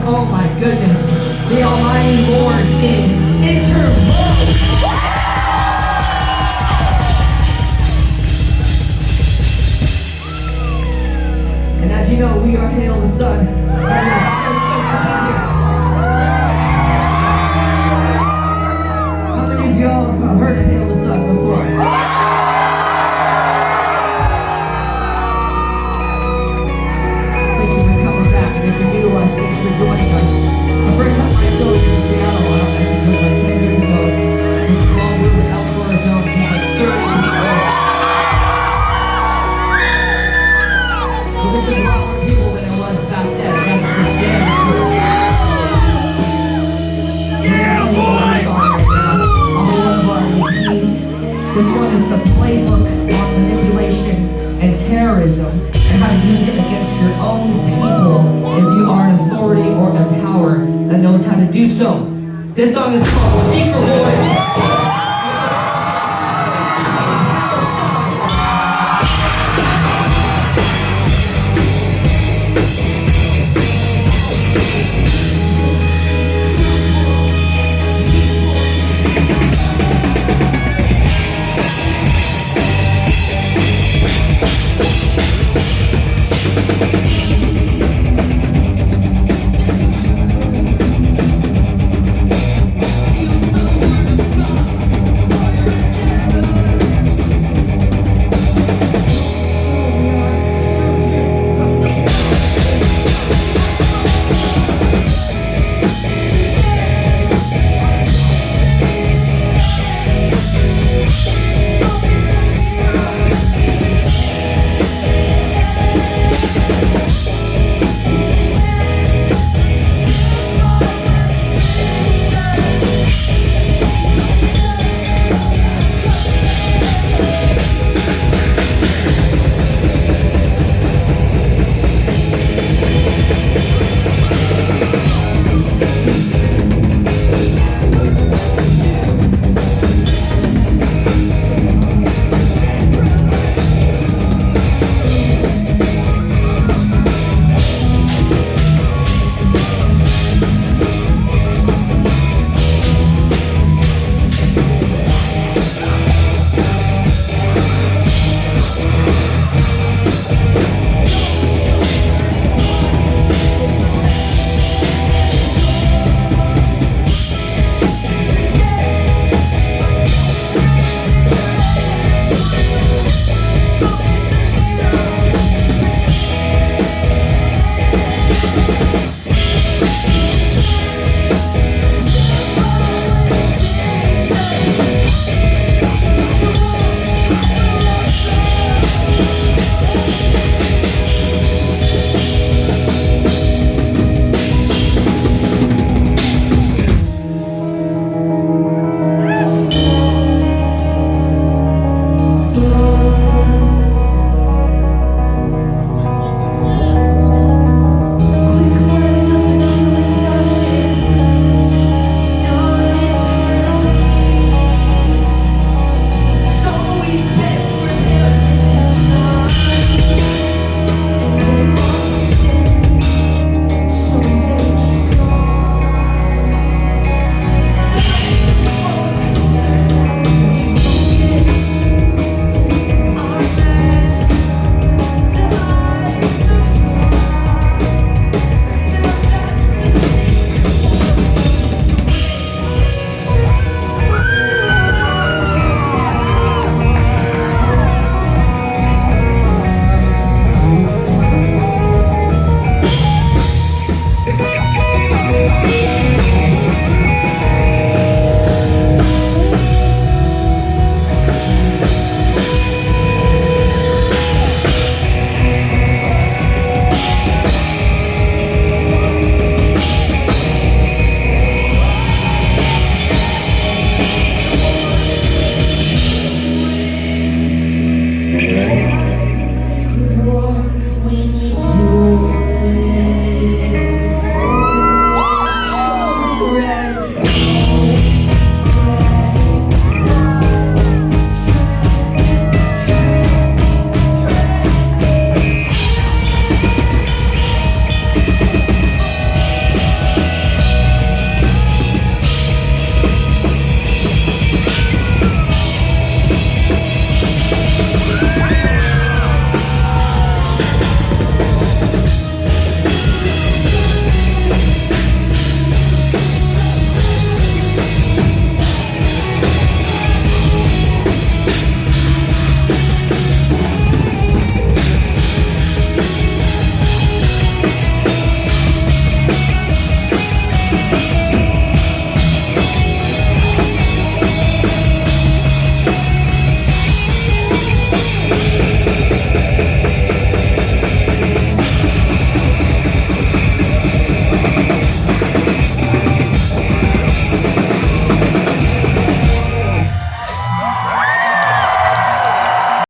Oh my goodness. The Almighty Lord in interval. And as you know, we are Hail the Sun. And we are so stoked to be here. How many of y'all have heard of Hail the Sun before? Thank you for coming back. And if you're new to us, thanks for joining us. The first time I showed you in Seattle, I think it was like 10 years ago, this small room in Elkhorn, Arizona, came like 30 people. So this is a lot more people than it was back then. That's for damn sure. Yeah, boy! This one is the playbook on manipulation and terrorism and how to use it against your own people if you are an authority or a power that knows how to do so. This song is called Secret Wars.